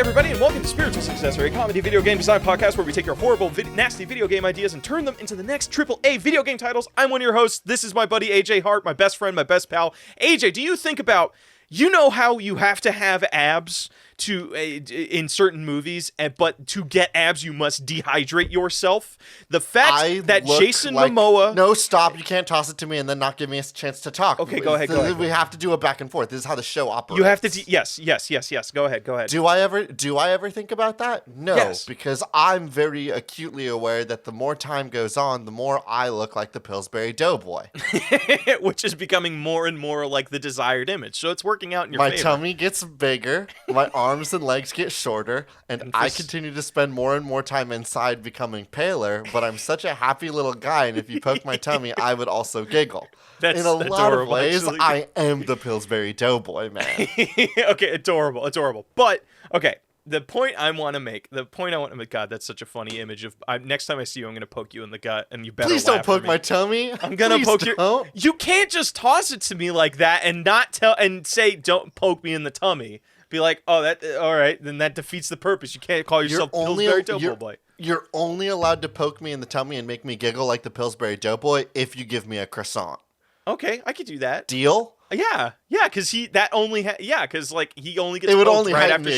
everybody, and welcome to Spiritual Successor, a comedy video game design podcast where we take your horrible, nasty video game ideas and turn them into the next AAA video game titles. I'm one of your hosts. This is my buddy AJ Hart, my best friend, my best pal. AJ, do you think about, you know how you have to have abs to in certain movies, but to get abs you must dehydrate yourself? The fact that Jason Momoa... No, stop. You can't toss it to me and then not give me a chance to talk. Okay, go ahead. We have to do a back and forth. This is how the show operates. You have to... Yes. Go ahead. Do I ever think about that? No, yes. Because I'm very acutely aware that the more time goes on, the more I look like the Pillsbury Doughboy. Which is becoming more and more like the desired image. So it's working out in your favor. My tummy gets bigger, my arms and legs get shorter, and I continue to spend more and more time inside becoming paler, but I'm such a happy little guy, and if you poke my tummy, I would also giggle. In a lot of ways, actually. I am the Pillsbury Doughboy, man. Okay, adorable. But, okay, the point I want to make, God, that's such a funny image of, next time I see you, I'm going to poke you in the gut, and you better Please don't poke my tummy. I'm going to poke you. You can't just toss it to me like that and not tell, and say, don't poke me in the tummy. Be like, oh, all right, then that defeats the purpose. You can't call yourself Pillsbury Doughboy. You're only allowed to poke me in the tummy and make me giggle like the Pillsbury Doughboy if you give me a croissant. Okay, I could do that. Deal? Yeah, because he only gets poked right after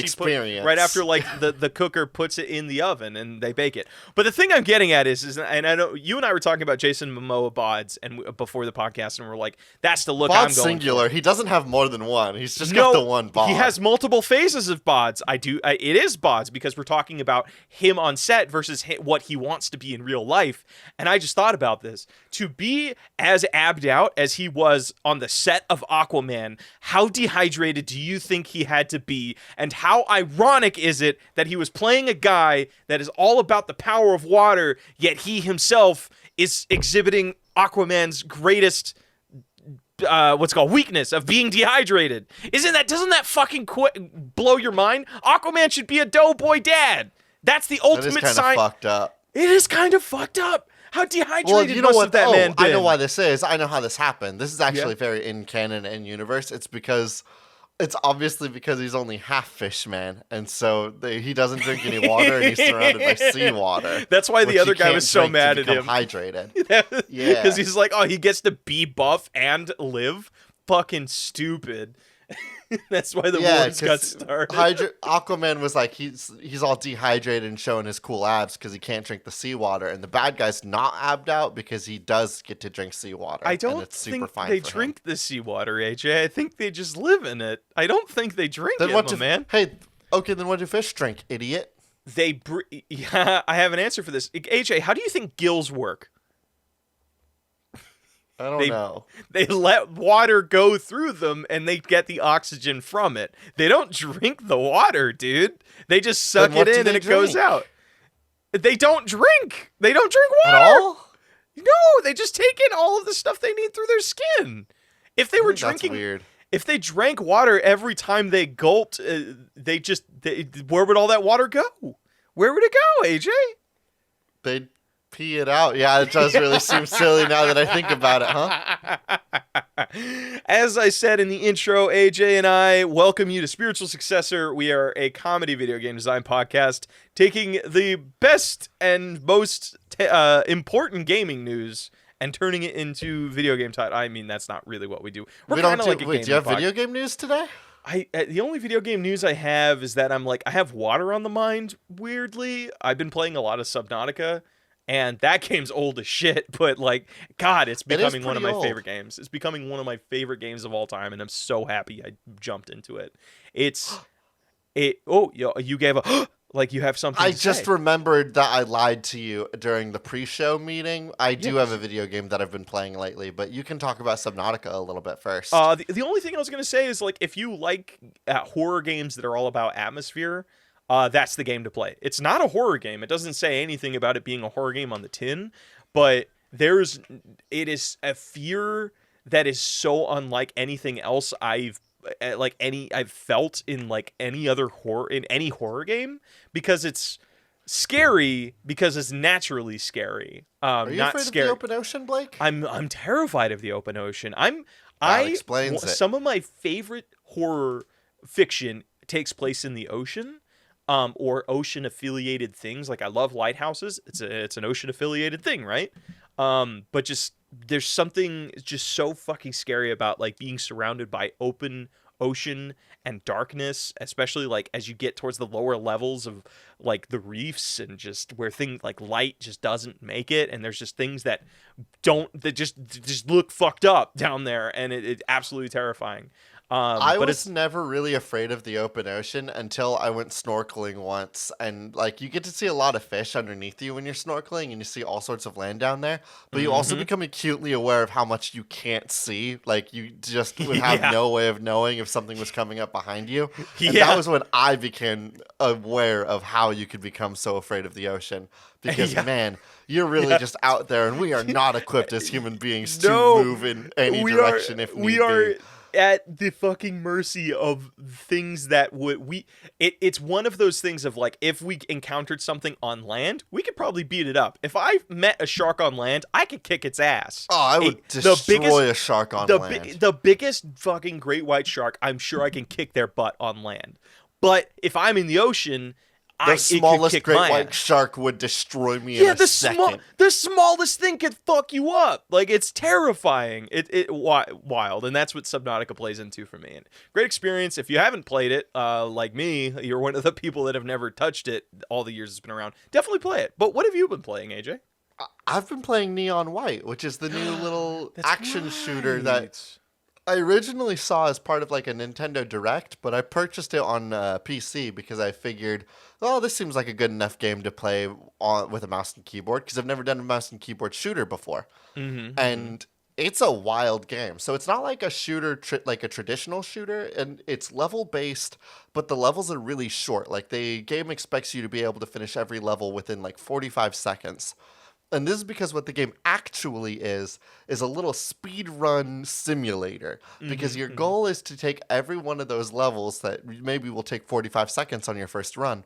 right after like the cooker puts it in the oven and they bake it. But the thing I'm getting at is, and I know you and I were talking about Jason Momoa bods and before the podcast, and we're like, that's the look I'm going singular. for. He doesn't have more than one. He's just got the one bod. He has multiple phases of bods. It is bods because we're talking about him on set versus what he wants to be in real life. And I just thought about this. To be as abbed out as he was on the set of Aquaman, how dehydrated do you think he had to be? And how ironic is it that he was playing a guy that is all about the power of water, yet he himself is exhibiting Aquaman's greatest weakness of being dehydrated? Doesn't that fucking blow your mind? Aquaman should be a doughboy dad. That's the ultimate sign. Fucked up. It is kind of fucked up. How dehydrated must that man been? I know why this is. I know how this happened. This is actually very in canon and universe. It's obviously because he's only half fish man, and so he doesn't drink any water, and he's surrounded by seawater. That's why the other guy was so mad at him. Hydrated. Yeah, because he's like, oh, he gets to be buff and live. Fucking stupid. That's why the wars got started. Aquaman was like, he's all dehydrated and showing his cool abs because he can't drink the seawater, and the bad guy's not abbed out because he does get to drink seawater. I don't think they drink the seawater, AJ. I think they just live in it. I don't think they drink it, man. Hey, okay, then what do fish drink, idiot? I have an answer for this. AJ, how do you think gills work? I don't know. They let water go through them, and they get the oxygen from it. They don't drink the water, dude. They just suck it in, and it goes out. They don't drink. They don't drink water. At all? No, they just take in all of the stuff they need through their skin. If they were drinking, that's weird. If they drank water every time they gulped, where would all that water go? Where would it go, AJ? They'd pee it out. Yeah, it does really seem silly now that I think about it, huh? As I said in the intro, AJ and I welcome you to Spiritual Successor. We are a comedy video game design podcast taking the best and most important gaming news and turning it into video game title. I mean, that's not really what we do. We're kind of like a gaming do you have video game news today? The only video game news I have is that I have water on the mind, weirdly. I've been playing a lot of Subnautica. And that game's old as shit, but God, it's becoming one of my favorite games. It's becoming one of my favorite games of all time, and I'm so happy I jumped into it. You gave a you have something. I just remembered that I lied to you during the pre-show meeting. I do have a video game that I've been playing lately, but you can talk about Subnautica a little bit first. The only thing I was gonna say is if you like horror games that are all about atmosphere. That's the game to play. It's not a horror game. It doesn't say anything about it being a horror game on the tin, but it is a fear that is so unlike anything else I've felt in any other horror game, because it's scary because it's naturally scary. Are you not afraid scary. of the open ocean, Blake? I'm terrified of the open ocean. That explains it. Some of my favorite horror fiction takes place in the ocean. or ocean affiliated things. Like I love lighthouses. It's an ocean affiliated thing, right? But just there's something just so fucking scary about like being surrounded by open ocean and darkness, especially like as you get towards the lower levels of like the reefs and just where things like light just doesn't make it, and there's just things that just look fucked up down there, and it's absolutely terrifying. I But was it's never really afraid of the open ocean until I went snorkeling once. And, like, you get to see a lot of fish underneath you when you're snorkeling, and you see all sorts of land down there. But you also Mhm. become acutely aware of how much you can't see. Like, you just would have Yeah. no way of knowing if something was coming up behind you. And that Yeah. was when I became aware of how you could become so afraid of the ocean. Because, Yeah. man, you're really Yeah. just out there, and we are not equipped as human beings to No, move in any we are direction if we need are be. at the fucking mercy of things that would it's one of those things of like if we encountered something on land, we could probably beat it up. If I met a shark on land, I could kick its ass. Oh, I would destroy a shark on land. The biggest fucking great white shark, I'm sure I can kick their butt on land. But if I'm in the ocean, The it could smallest kick great my white ass. shark would destroy me in Yeah, a second. the smallest thing could fuck you up. Like it's terrifying. Wild, and that's what Subnautica plays into for me. And great experience. If you haven't played it, like me, you're one of the people that have never touched it all the years it's been around. Definitely play it. But what have you been playing, AJ? I've been playing Neon White, which is the new little That's action shooter that right. I originally saw as part of like a Nintendo Direct, but I purchased it on PC because I figured, oh, this seems like a good enough game to play on with a mouse and keyboard because I've never done a mouse and keyboard shooter before. And it's a wild game. So it's not like a shooter, like a traditional shooter, and it's level based, but the levels are really short. Like the game expects you to be able to finish every level within like 45 seconds. And this is because what the game actually is a little speed run simulator. Because your goal is to take every one of those levels that maybe will take 45 seconds on your first run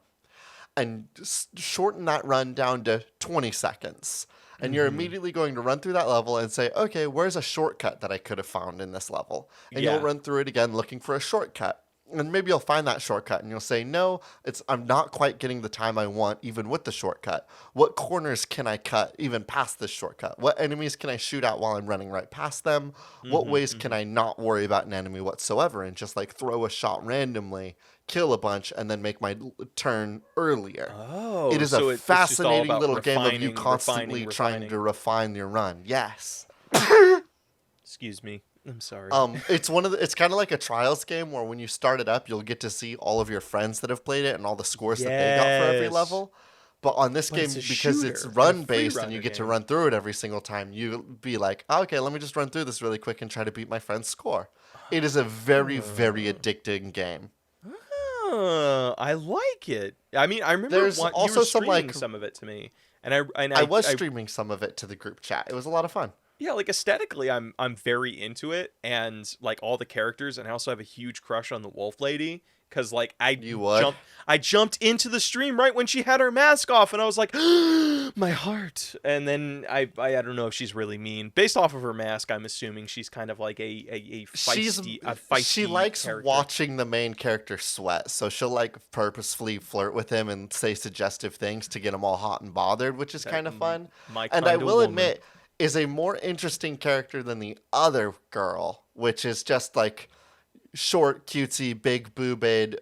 and shorten that run down to 20 seconds. And you're immediately going to run through that level and say, okay, where's a shortcut that I could have found in this level? And Yeah. you'll run through it again looking for a shortcut. And maybe you'll find that shortcut and you'll say, no, I'm not quite getting the time I want even with the shortcut. What corners can I cut even past this shortcut? What enemies can I shoot at while I'm running right past them? What ways can I not worry about an enemy whatsoever and just like throw a shot randomly, kill a bunch, and then make my turn earlier? Oh, It is so a it's just all fascinating about little game of you refining, constantly trying refining. to refine your run. Yes. Excuse me. I'm sorry. It's kind of like a trials game where when you start it up, you'll get to see all of your friends that have played it and all the scores that they got for every Yes. level. But on this But game, it's a because it's shooter, a run based and free you runner get to game. run through it every single time, you'll be like, oh, okay, let me just run through this really quick and try to beat my friend's score. It is a very, very addicting game. I like it. I mean, I remember There's you also were some, streaming like- some of it to me, and I was streaming some of it to the group chat. It was a lot of fun. yeah, like aesthetically, I'm very into it, and like all the characters, and I also have a huge crush on the Wolf Lady because like You would? I jumped into the stream right when she had her mask off, and I was like, my heart. And then I don't know if she's really mean based off of her mask. I'm assuming she's kind of like a feisty. She likes character. watching the main character sweat, so she'll like purposefully flirt with him and say suggestive things to get him all hot and bothered, which is kind of fun. my And kind I of will woman. admit, is a more interesting character than the other girl, which is just like short, cutesy, big boobed.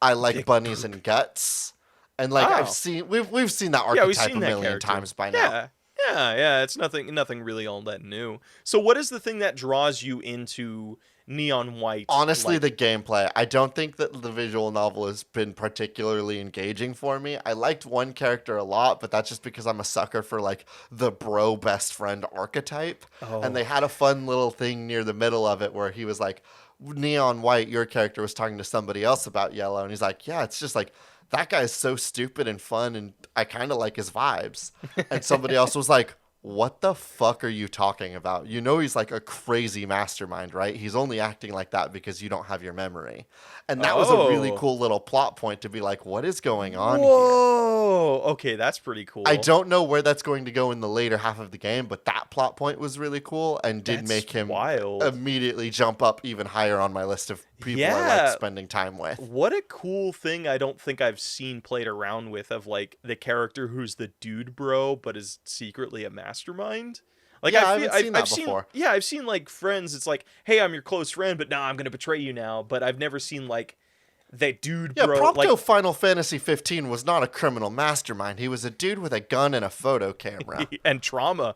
I like Big bunnies and guts, and like I've Oh. seen we've seen that Yeah, we've archetype seen a that million character. times by now. Yeah. It's nothing really all that new. So, what is the thing that draws you into Neon White? Honestly, like, the gameplay. I don't think that the visual novel has been particularly engaging for me. I liked one character a lot, but that's just because I'm a sucker for like the bro best friend archetype. And they had a fun little thing near the middle of it where he was like, Neon White, your character was talking to somebody else about Yellow, and he's like, yeah, it's just like that guy's so stupid and fun, and I kind of like his vibes. And somebody else was like, what the fuck are you talking about? You know he's like a crazy mastermind, right? He's only acting like that because you don't have your memory. And that was a really Oh. cool little plot point to be like, what is going on here? Whoa! Okay, that's pretty cool. I don't know where that's going to go in the later half of the game, but that plot point was really cool and did That's make him wild. immediately jump up even higher on my list of people I like spending time with. What a cool thing I don't think I've seen played around with, of like the character who's the dude bro but is secretly a mastermind. Like, yeah, I haven't seen that before. Yeah, I've seen like friends. It's like, hey, I'm your close friend, but I'm gonna betray you now. But I've never seen like that dude bro. Prompto like, Final Fantasy 15 was not a criminal mastermind. He was a dude with a gun and a photo camera and trauma.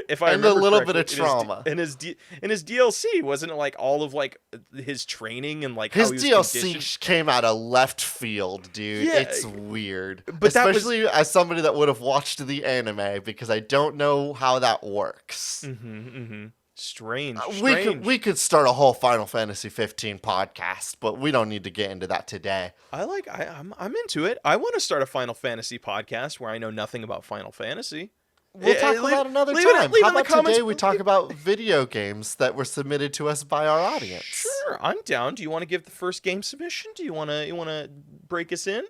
If I and a little correctly, bit of trauma. In his DLC, wasn't it like all of like his training and like his how he was DLC conditioned? came out of left field, dude. Yeah, it's weird, but especially as somebody that would have watched the anime, because I don't know how that works. Strange. We could start a whole Final Fantasy 15 podcast, but we don't need to get into that today. I'm into it. I want to start a Final Fantasy podcast where I know nothing about Final Fantasy. We'll talk about another time. How about today we talk about video games that were submitted to us by our audience? Sure, I'm down. Do you want to give the first game submission? Do you want to break us in?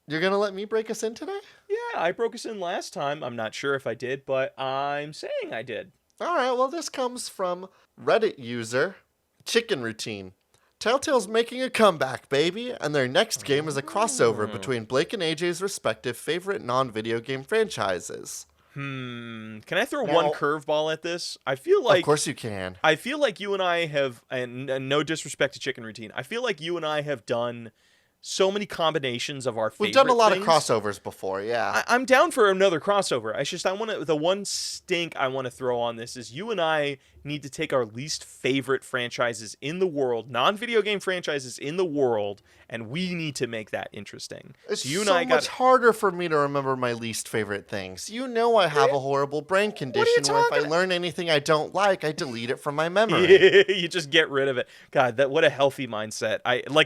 You're going to let me break us in today? Yeah, I broke us in last time. I'm not sure if I did, but I'm saying I did. All right, well, this comes from Reddit user Chicken Routine. Telltale's making a comeback, baby, and their next game is a crossover between Blake and AJ's respective favorite non-video game franchises. Can I throw one curveball at this? I feel like... Of course you can. I feel like you and I have, and no disrespect to Chicken Routine, I feel like you and I have done so many combinations of our favorite We've done a lot things. of crossovers before, yeah. I'm down for another crossover. The one stink I want to throw on this is you and I need to take our least favorite franchises in the world, non-video game franchises in the world, and we need to make that interesting. It's much harder for me to remember my least favorite things. You know I have a horrible brain condition where if I learn anything I don't like, I delete it from my memory. You just get rid of it. God, what a healthy mindset.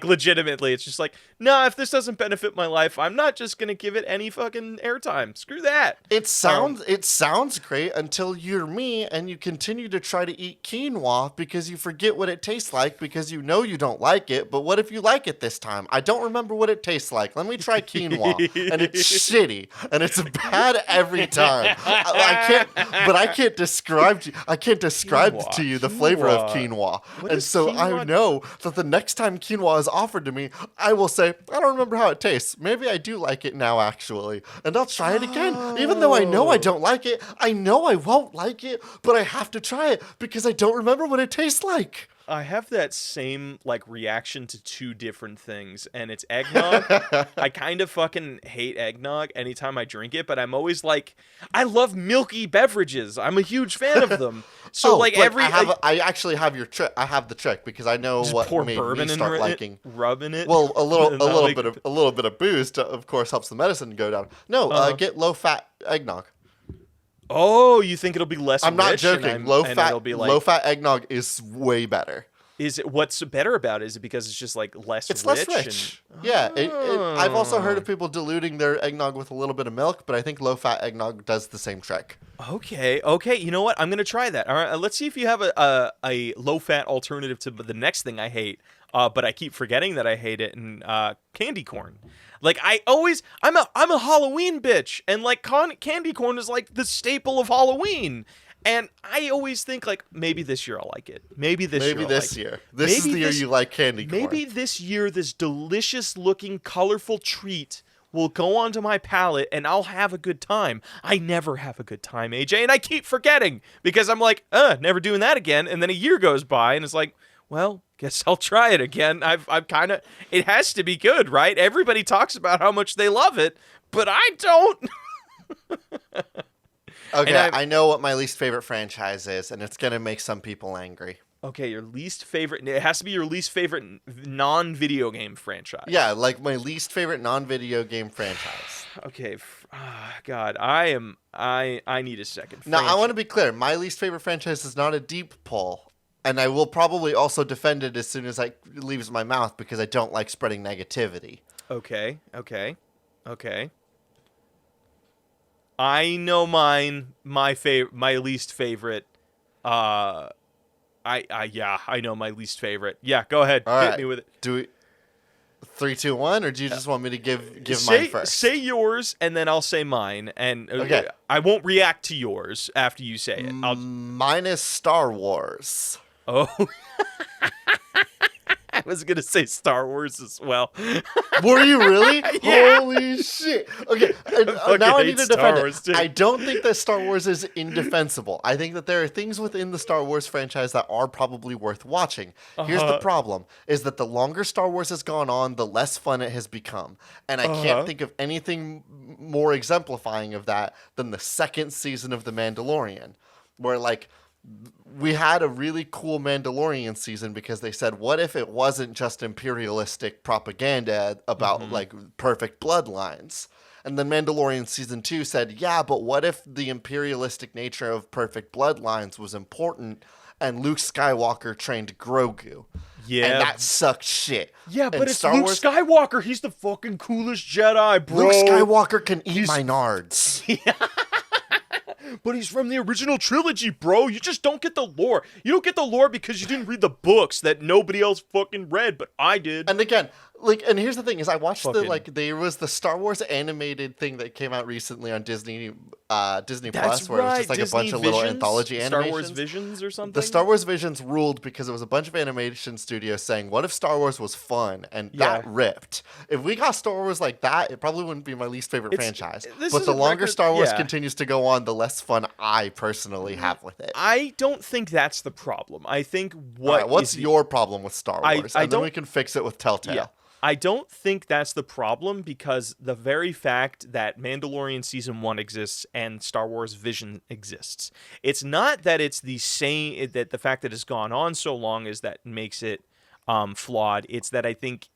Legitimately, it's just like, nah, if this doesn't benefit my life, I'm not just going to give it any fucking airtime. Screw that. It sounds great until you're me and you continue to try to eat quinoa because you forget what it tastes like because you know you don't like it. But what if you like it this time? I don't remember what it tastes like. Let me try quinoa. And it's shitty. And it's bad every time. I can't describe to you the flavor of quinoa. And so I know that the next time quinoa is offered to me, I will say, I don't remember how it tastes. Maybe I do like it now, actually. And I'll try it again. Even though I know I don't like it, I know I won't like it, but I have to try it because I don't remember what it tastes like. I have that same reaction to two different things, and it's eggnog. I kind of fucking hate eggnog anytime I drink it, but I'm always like, I love milky beverages. I'm a huge fan of them. So I actually have your trick. I have the trick because I know what pour made bourbon me start liking rubbing it. Well, a little bit of booze to, of course, helps the medicine go down. No, get low fat eggnog. Oh, you think it'll be less? I'm not rich joking. Low fat eggnog is way better. Is it what's better about it? Is it because it's just less? It's less rich. Yeah. I've also heard of people diluting their eggnog with a little bit of milk, but I think low fat eggnog does the same trick. Okay. You know what? I'm gonna try that. All right. Let's see if you have a low fat alternative to the next thing I hate. But I keep forgetting that I hate it. And candy corn. I'm a Halloween bitch, and candy corn is the staple of Halloween. And I always think maybe this year I'll like it. Maybe this year. This is the year you like candy corn. Maybe this year this delicious looking colorful treat will go onto my palate and I'll have a good time. I never have a good time, AJ, and I keep forgetting because I'm never doing that again. And then a year goes by and it's well, guess I'll try it again. It has to be good, right? Everybody talks about how much they love it, but I don't. Okay, I know what my least favorite franchise is, and it's going to make some people angry. Okay, your least favorite. It has to be your least favorite non-video game franchise. Yeah, my least favorite non-video game franchise. Okay, God, I need a second. Now, I want to be clear. My least favorite franchise is not a deep pull, and I will probably also defend it as soon as it leaves my mouth because I don't like spreading negativity. Okay. I know mine. My least favorite. I know my least favorite. Yeah, go ahead. Hit me with it. Do we 3, 2, 1, or do you just want me to give mine first? Say yours, and then I'll say mine. And okay. I won't react to yours after you say it. Mine is Star Wars. Oh, I was gonna say Star Wars as well. Were you really? Yeah. Holy shit. Okay, fucking now I hate need to Star defend Wars, it. too. I don't think that Star Wars is indefensible. I think that there are things within the Star Wars franchise that are probably worth watching. Here's the problem, is that the longer Star Wars has gone on, the less fun it has become. And I can't think of anything more exemplifying of that than the second season of The Mandalorian, where, like, we had a really cool Mandalorian season because they said, what if it wasn't just imperialistic propaganda about like perfect bloodlines? And then Mandalorian season 2 said, yeah, but what if the imperialistic nature of perfect bloodlines was important and Luke Skywalker trained Grogu? Yeah. And that sucked shit. Yeah, And but it's Star Luke Wars, Skywalker. He's the fucking coolest Jedi, bro. Luke Skywalker can eat my nards. But he's from the original trilogy, bro. You just don't get the lore. You don't get the lore because you didn't read the books that nobody else fucking read, but I did. And again, like, and here's the thing: is I watched Fucking- there was the Star Wars animated thing that came out recently on Disney That's Plus, where it was just like Disney a bunch of little Visions? anthology Star animations. Wars Visions or something. The Star Wars Visions ruled because it was a bunch of animation studios saying, "What if Star Wars was fun?" And that ripped. If we got Star Wars like that, it probably wouldn't be my least favorite franchise. this But is the a longer record- Star Wars yeah. continues to go on, the less fun I personally have with it. I don't think that's the problem. I think what All right, what's is- your problem with Star Wars? I And then we don't- can fix it with Telltale. Yeah. I don't think that's the problem because the very fact that Mandalorian Season 1 exists and Star Wars Vision exists. It's not that it's the same, that the fact that it's gone on so long is that makes it flawed. It's that I think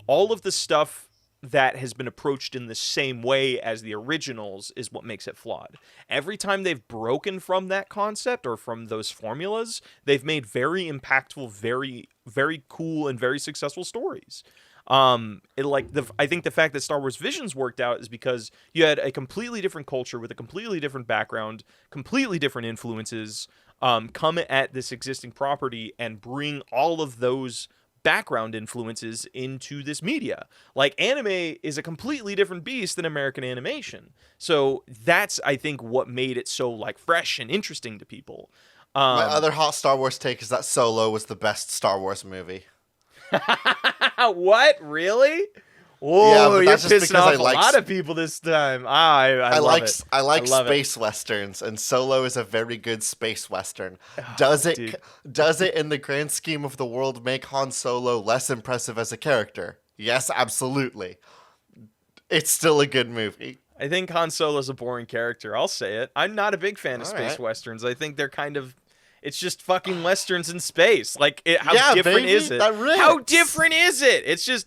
all of the stuff that has been approached in the same way as the originals is what makes it flawed. Every time they've broken from that concept or from those formulas, they've made very impactful, very, very cool, and very successful stories. I think the fact that Star Wars Visions worked out is because you had a completely different culture with a completely different background, completely different influences, come at this existing property and bring all of those background influences into this media. Like, anime is a completely different beast than American animation. So that's, I think, what made it so, like, fresh and interesting to people. My other hot Star Wars take is that Solo was the best Star Wars movie. What? Really? Whoa, Yeah, but you're that's just pissing because off I like a lot of people this time. I love it. I like love it. space westerns, and Solo is a very good space western. Oh, Does it dude. in the grand scheme of the world make Han Solo less impressive as a character? Yes, absolutely. It's still a good movie. I think Han Solo's a boring character. I'll say it. I'm not a big fan of All space right. westerns. I think they're kind of... It's just fucking westerns in space. Like, how Yeah, different baby, is it? that rips. How different is it? It's just...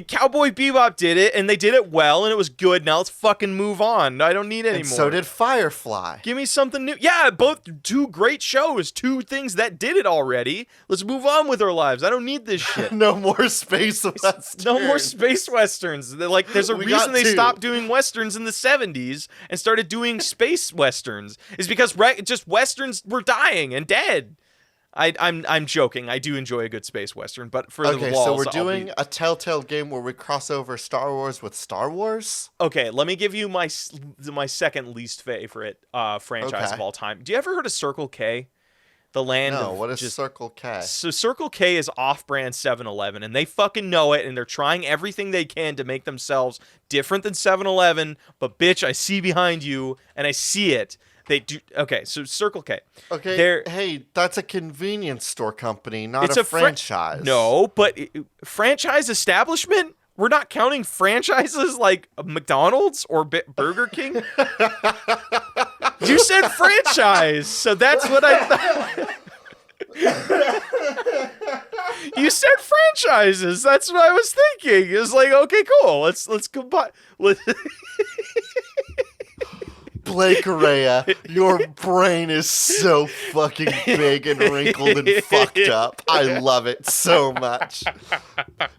Cowboy Bebop did it, and they did it well, and it was good. Now let's fucking move on. I don't need any And more. so did Firefly. Give me something new. Yeah, both two great shows, two things that did it already. Let's move on with our lives. I don't need this shit. No more space westerns. No more space westerns. Like, there's a We reason got they two. stopped doing westerns in the 70s and started doing space westerns. Is because just westerns were dying and dead. I'm joking. I do enjoy a good space western, but for the Okay, walls, so we're I'll doing be- a Telltale game where we cross over Star Wars with Star Wars? Okay, let me give you my second least favorite franchise Okay. of all time. Do you ever heard of Circle K? The land No, of what is just Circle K? So Circle K is off-brand 7-Eleven, and they fucking know it, and they're trying everything they can to make themselves different than 7-Eleven, but bitch, I see behind you, and I see it. They do. Okay, so Circle K. Okay, hey, that's a convenience store company, not a franchise. No, but franchise establishment? We're not counting franchises like McDonald's or Burger King? You said franchise, so that's what I thought. You said franchises. That's what I was thinking. It was like, okay, cool. Let's combine. Blake Correa, your brain is so fucking big and wrinkled and fucked up. I love it so much.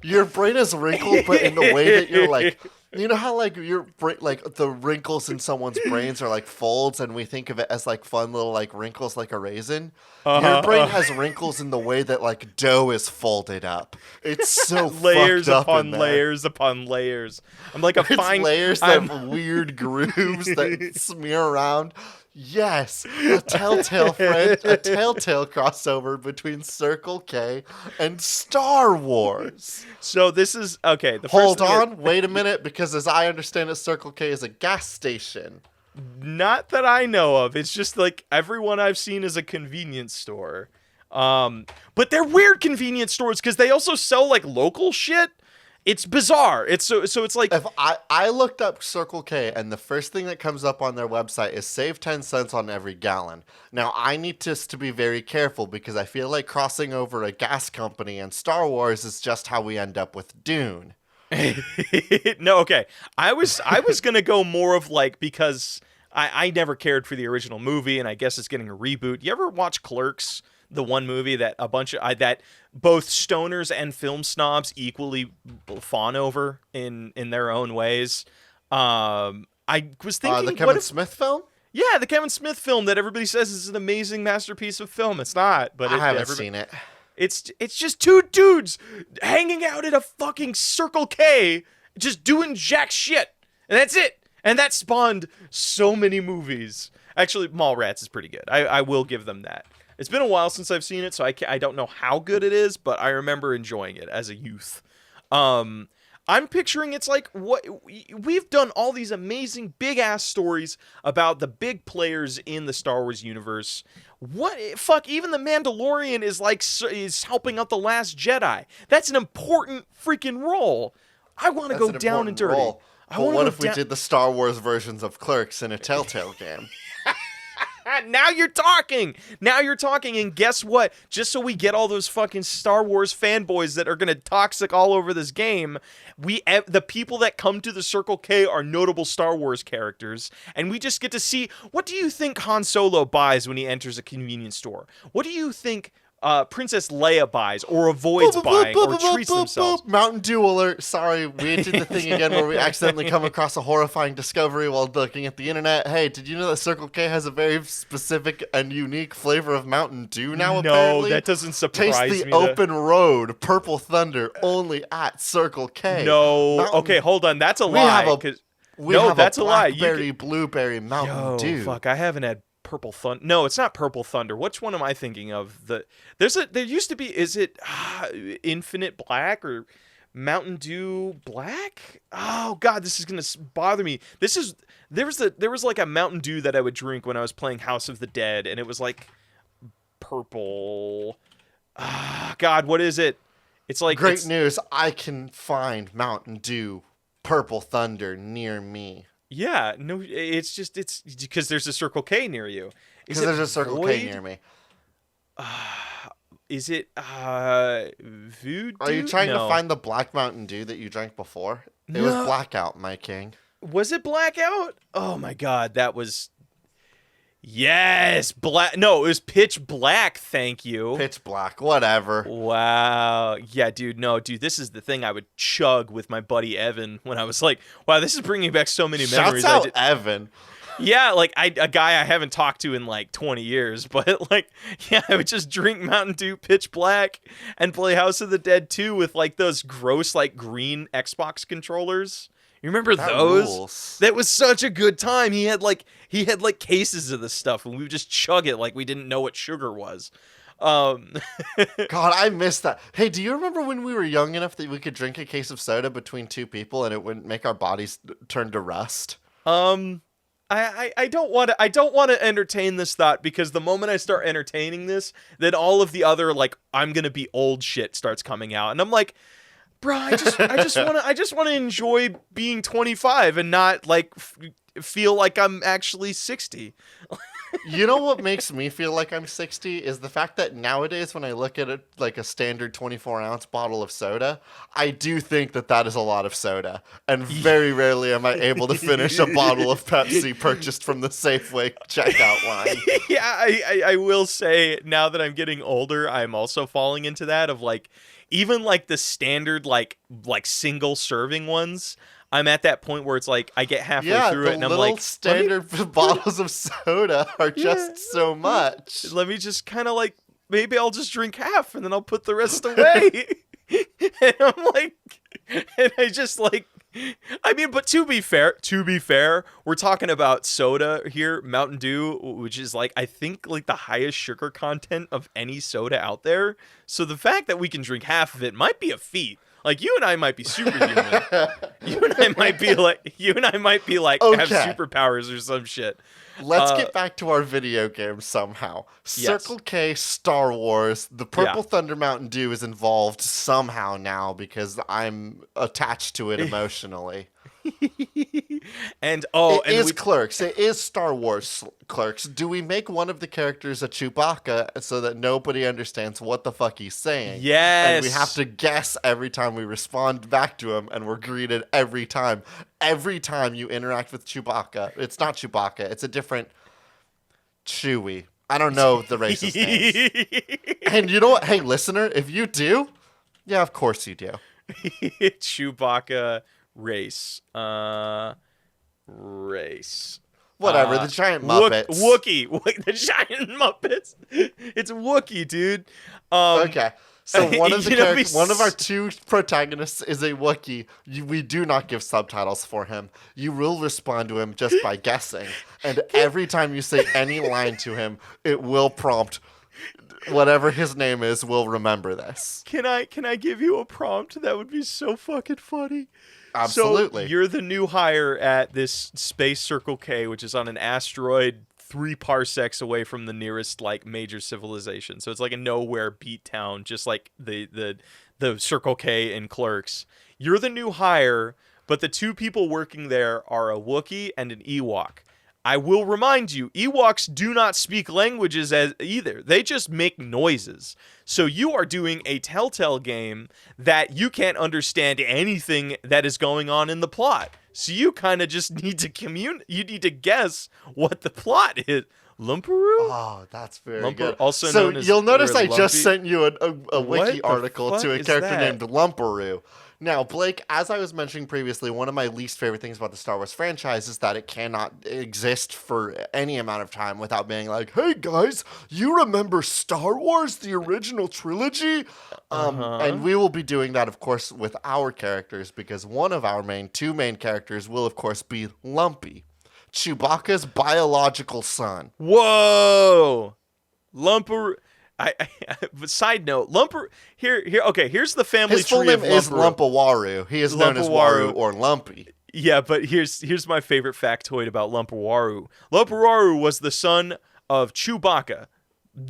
Your brain is wrinkled, but in the way that you're like, you know how like your brain, like the wrinkles in someone's brains are like folds, and we think of it as like fun little like wrinkles, like a raisin. Your brain has wrinkles in the way that like dough is folded up. It's so layers fucked up upon in there. layers upon layers. I'm like a It's fine layers I'm- that weird grooves that smear around. Yes, a telltale crossover between Circle K and Star Wars. So this is okay. The Hold first thing on, wait a minute, because as I understand it, Circle K is a gas station. not that I know of. It's just like everyone I've seen is a convenience store. But they're weird convenience stores because they also sell like local shit. It's bizarre. It's so it's like If I looked up Circle K, and the first thing that comes up on their website is save 10 cents on every gallon. Now, I need to be very careful because I feel like crossing over a gas company and Star Wars is just how we end up with Dune. no, okay. I was gonna go more of like because I never cared for the original movie, and I guess it's getting a reboot. You ever watch Clerks? The one movie that a bunch of that both stoners and film snobs equally fawn over in their own ways. I was thinking The Kevin Smith film? Yeah, the Kevin Smith film that everybody says is an amazing masterpiece of film. It's not, but I haven't seen it. It's just two dudes hanging out at a fucking Circle K, just doing jack shit, and that's it. And that spawned so many movies. Actually, Mallrats is pretty good. I will give them that. It's been a while since I've seen it, so I don't know how good it is, but I remember enjoying it as a youth. I'm picturing it's like what we've done all these amazing big ass stories about the big players in the Star Wars universe. Fuck, even the Mandalorian is helping out the Last Jedi. That's an important freaking role. I want to go down and dirty. But what if we did the Star Wars versions of Clerks in a Telltale game? Now you're talking. And guess what? Just so we get all those fucking Star Wars fanboys that are going to toxic all over this game, the people that come to the Circle K are notable Star Wars characters, and we just get to see, what do you think Han Solo buys when he enters a convenience store? What do you think Princess Leia buys or avoids buying or treats themselves? Mountain Dew alert. Sorry, we did the thing again where we accidentally come across a horrifying discovery while looking at the internet. Hey, did you know that Circle K has a very specific and unique flavor of Mountain Dew now, apparently? No, that doesn't surprise me. Taste the open road, Purple Thunder, only at Circle K. No. Okay, hold on. That's a lie. That's a lie. Blackberry, blueberry Mountain Dew. Fuck, I haven't had Purple Thunder. No, it's not Purple Thunder. Which one am I thinking of? There used to be, is it Infinite Black or Mountain Dew Black? Oh god, this is going to bother me. There was like a Mountain Dew that I would drink when I was playing House of the Dead, and it was like purple. God, what is it? It's like Great news. I can find Mountain Dew Purple Thunder near me. Yeah, no, it's because there's a Circle K near you. Because there's a Circle K near me. Is it Voodoo? Are you trying to find the Black Mountain Dew that you drank before? It was Blackout, my king. Was it Blackout? Oh my god, that was... Yes, black. No, it was Pitch Black. Thank you. Pitch Black, whatever. Wow. Yeah, dude. No, dude. This is the thing I would chug with my buddy Evan when I was like, "Wow, this is bringing back so many memories." Shouts out Evan. Yeah, like a guy I haven't talked to in like 20 years, but like, yeah, I would just drink Mountain Dew Pitch Black and play House of the Dead 2 with like those gross like green Xbox controllers. You remember those? Rules. That was such a good time. He had like cases of this stuff, and we would just chug it like we didn't know what sugar was. God, I missed that. Hey, do you remember when we were young enough that we could drink a case of soda between two people and it wouldn't make our bodies turn to rust? I don't want to entertain this thought, because the moment I start entertaining this, then all of the other like I'm gonna be old shit starts coming out, and I'm like, bro, I just want to enjoy being 25 and not like feel like I'm actually 60. You know what makes me feel like I'm 60 is the fact that nowadays when I look at it like a standard 24-ounce bottle of soda, I do think that is a lot of soda. And very rarely am I able to finish a bottle of Pepsi purchased from the Safeway checkout line. Yeah, I will say, now that I'm getting older, I'm also falling into that of like, even like the standard like single serving ones, I'm at that point where it's like I get halfway through it and I'm like, standard bottles of soda are just so much. Let me just kind of like, maybe I'll just drink half and then I'll put the rest away. And I'm like, and I just like I mean, but to be fair, we're talking about soda here, Mountain Dew, which is like I think like the highest sugar content of any soda out there. So the fact that we can drink half of it might be a feat. Like you and I might be superhuman. you and I might be like have Okay. superpowers or some shit. Let's get back to our video game somehow. Yes. Circle K Star Wars. The Purple Yeah. Thunder Mountain Dew is involved somehow now because I'm attached to it emotionally. And It is we Clerks. It is Star Wars Clerks. Do we make one of the characters a Chewbacca so that nobody understands what the fuck he's saying? Yes. And we have to guess every time we respond back to him, and we're greeted every time. Every time you interact with Chewbacca, it's not Chewbacca, it's a different Chewie. I don't know the racist names. And you know what? Hey, listener, if you do, yeah, of course you do. Chewbacca race. Race. Whatever, the giant Muppets. Wookie. The giant Muppets. It's Wookie, dude. Okay. So one of the You know, one of our two protagonists is a Wookiee. We do not give subtitles for him. You will respond to him just by guessing. And every time you say any line to him, it will prompt whatever his name is will remember this. Can I give you a prompt? That would be so fucking funny. Absolutely. So you're the new hire at this space Circle K, which is on an asteroid 3 parsecs away from the nearest like major civilization. So it's like a nowhere beat town, just like the Circle K in Clerks. You're the new hire, but the two people working there are a Wookiee and an Ewok. I will remind you, Ewoks do not speak languages as either. They just make noises. So you are doing a Telltale game that you can't understand anything that is going on in the plot. So you kind of just need to you need to guess what the plot is. Lumparoo? Oh, that's very good. Also so known as you'll notice I Lumpy. just sent you a What wiki the article fuck to a is character that? named Lumparoo. Now, Blake, as I was mentioning previously, one of my least favorite things about the Star Wars franchise is that it cannot exist for any amount of time without being like, hey guys, you remember Star Wars, the original trilogy? And we will be doing that, of course, with our characters because one of our two main characters will, of course, be Lumpy, Chewbacca's biological son. Whoa! Lumparoo. But side note, okay, here's the family His full tree name of is Lumparoo. Lumpawaru. He is known as Waru Lumpawaru. or Lumpy. Yeah, but here's my favorite factoid about Lumpawaru. Lumpawaru was the son of Chewbacca.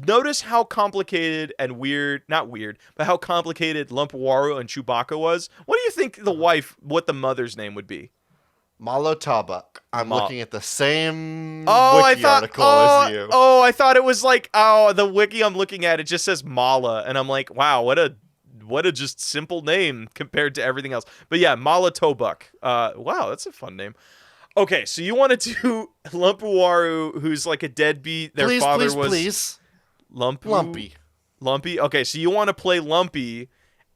Notice how complicated and not weird, but how complicated Lumpawaru and Chewbacca was. What do you think what the mother's name would be? Malo Tabak. I'm looking at the same wiki article as you. Oh, I thought it was like, the wiki I'm looking at, it just says Mala. And I'm like, wow, what a just simple name compared to everything else. But yeah, Mala Tobuk. Wow, that's a fun name. Okay, so you want to do Lumpawaru, who's like a deadbeat. Their father was please. Lumpy. Lumpy. Okay, so you want to play Lumpy,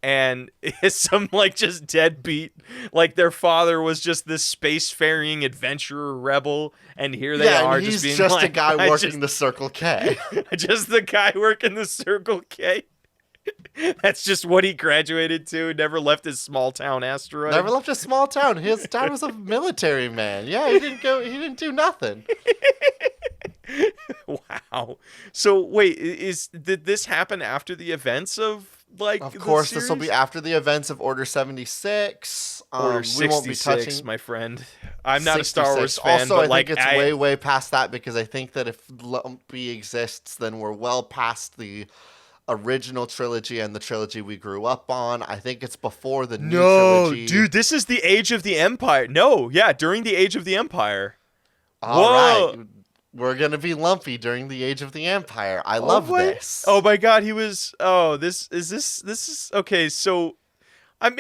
and it's some like just deadbeat. Like their father was just this spacefaring adventurer rebel, and here they are and he's just being just like, a guy working the Circle K. just the guy working the Circle K. That's just what he graduated to. Never left his small town asteroid. Never left a small town. His dad was a military man. Yeah, he didn't do nothing. Wow. So wait, did this happen after the events of like? Of the course, this will be series? after the events of Order 76. Order We 66, won't be touching my friend. I'm not a Star Wars 66. fan, Also, but I like think it's way past that because I think that if Lumpy exists, then we're well past the original trilogy and the trilogy we grew up on. I think it's before the new trilogy. Dude, this is the Age of the Empire. No, yeah, during the Age of the Empire. All Whoa. right. We're going to be Lumpy during the Age of the Empire. I love this. Oh my god, he was this is okay, so I'm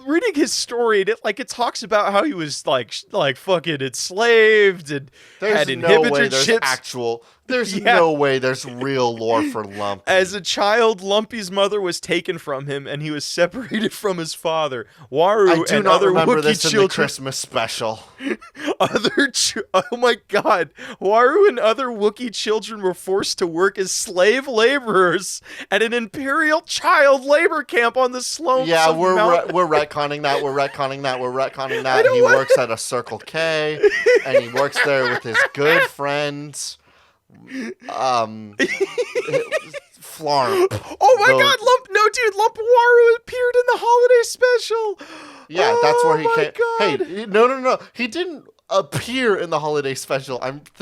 reading his story and it talks about how he was like fucking enslaved and There's had no way inhibited there's ships. actual. There's Yeah. no way there's real lore for Lumpy. As a child, Lumpy's mother was taken from him, and he was separated from his father. Waru I do and not other remember Wookiee this in the children. Christmas special. Oh my God! Waru and other Wookiee children were forced to work as slave laborers at an Imperial child labor camp on the slopes. Yeah, of we're Mount- retconning that. We're retconning I that. don't He want- works at a Circle K, and he works there with his good friends. Flarp. Oh my The- God! Lump Waru appeared in the holiday special. Yeah, that's where he Oh my came. God. Hey, no. He didn't appear in the holiday special.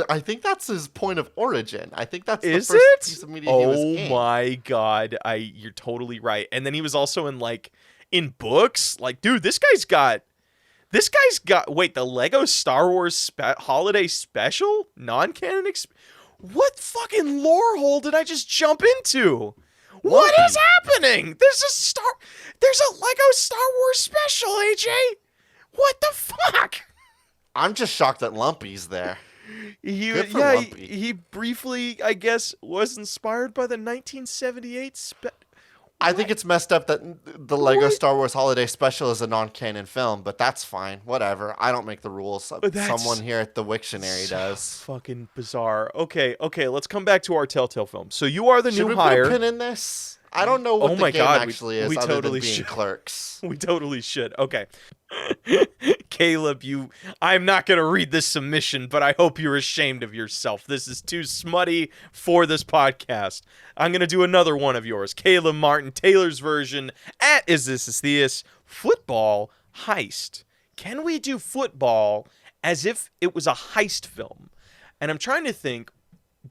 I think that's his point of origin. I think that's the Is first it? piece of media he was Oh in. my God! You're totally right. And then he was also in books. Like, dude, this guy's got. Wait, the Lego Star Wars holiday special non-canon. What fucking lore hole did I just jump into? What Lumpy. is happening? There's a Lego Star Wars special, AJ. What the fuck? I'm just shocked that Lumpy's there. Good for Yeah, Lumpy. he briefly, I guess, was inspired by the 1978 I think it's messed up that the Lego What? Star Wars Holiday Special is a non-canon film, but that's fine. Whatever. I don't make the rules. That's Someone here at the Wiktionary so does. fucking bizarre. Okay, let's come back to our Telltale film. So you are the Should new we hire. put a pin in this? I don't know what Oh the my game God, actually is we other totally than being should. Clerks. We totally should. Okay. Caleb, I'm not going to read this submission, but I hope you're ashamed of yourself. This is too smutty for this podcast. I'm going to do another one of yours. Caleb Martin, Taylor's version at Is This Is Theus, football heist. Can we do football as if it was a heist film? And I'm trying to think,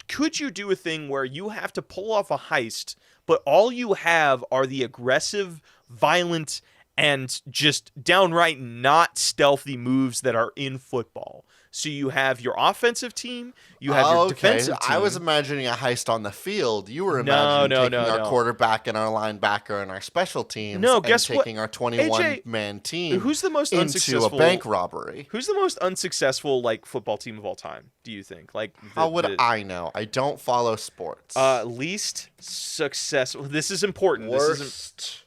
could you do a thing where you have to pull off a heist, but all you have are the aggressive, violent, and just downright not stealthy moves that are in football? So you have your offensive team, you have your defensive team. I was imagining a heist on the field. You were imagining taking our no. quarterback and our linebacker and our special teams No, and guess what? taking our 21-man team Who's the most into unsuccessful a bank robbery. Who's the most unsuccessful football team of all time? Do you think? How would I know? I don't follow sports. Least successful. This is important. This is Worst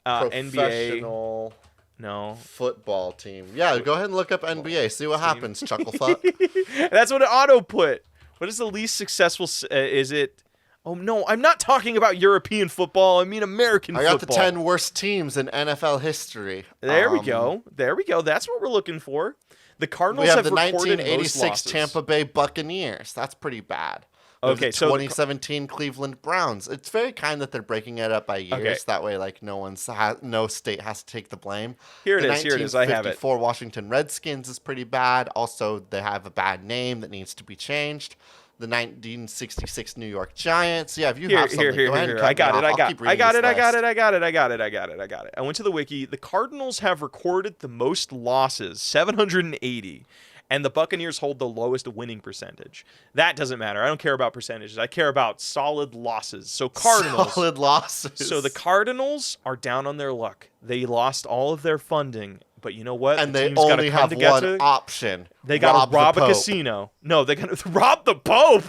NBA. professional No, football team. Yeah, go ahead and look up NBA. See what happens, Chucklefuck. that's what it auto put. What is the least successful? Is it? Oh no, I'm not talking about European football. I mean American I got football. the 10 worst teams in NFL history. There we go. There we go. That's what we're looking for. The Cardinals We have the recorded most 1986 losses. Tampa Bay Buccaneers. That's pretty bad. We have Okay, the so the 2017 Cleveland Browns. It's very kind that they're breaking it up by years. Okay. That way, no state has to take the blame. Here it The is. Here it is. I have it. 1954 Washington Redskins is pretty bad. Also, they have a bad name that needs to be changed. The 1966 New York Giants. Yeah, if you have something, go ahead and cut I got me it. off. I I'll got keep it. reading I this got list. it. I went to the wiki. The Cardinals have recorded the most losses, 780. And the Buccaneers hold the lowest winning percentage. That doesn't matter. I don't care about percentages. I care about solid losses. So Cardinals. Solid losses. So the Cardinals are down on their luck. They lost all of their funding. But you know what? and The they team's gotta only come have together. one option. They got to the rob a Pope. casino. No, they got to rob the Pope.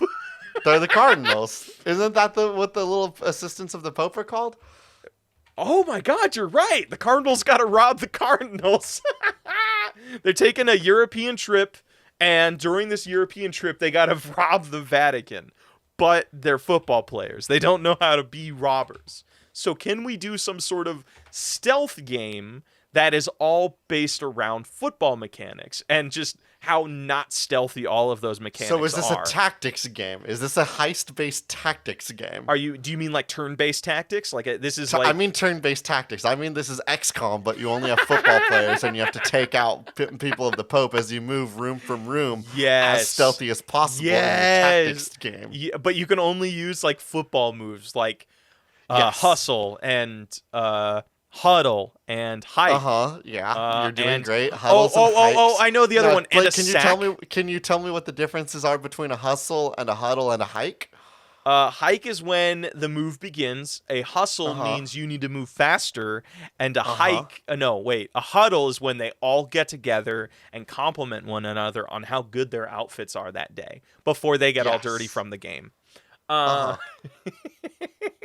They're the Cardinals. Isn't that what the little assistants of the Pope are called? Oh my God, you're right. The Cardinals got to rob the Cardinals. They're taking a European trip, and during this European trip, they got to rob the Vatican. But they're football players. They don't know how to be robbers. So can we do some sort of stealth game that is all based around football mechanics and just how not stealthy all of those mechanics are? So is this a tactics game? Is this a heist-based tactics game? Do you mean like turn-based tactics? This is I mean turn-based tactics. I mean this is XCOM, but you only have football players and you have to take out people of the Pope as you move room from room Yes. as stealthy as possible in Yes. your tactics game. Yeah, but you can only use football moves like Yes. hustle and huddle and hike. Yeah. You're doing and- great. Huddles and Oh, hikes. I know the other Now, one. Blake, And a can sack. you tell me what the differences are between a hustle and a huddle and a hike? Hike is when the move begins. A hustle means you need to move faster, and a hike. No, wait. A huddle is when they all get together and compliment one another on how good their outfits are that day before they get all dirty from the game.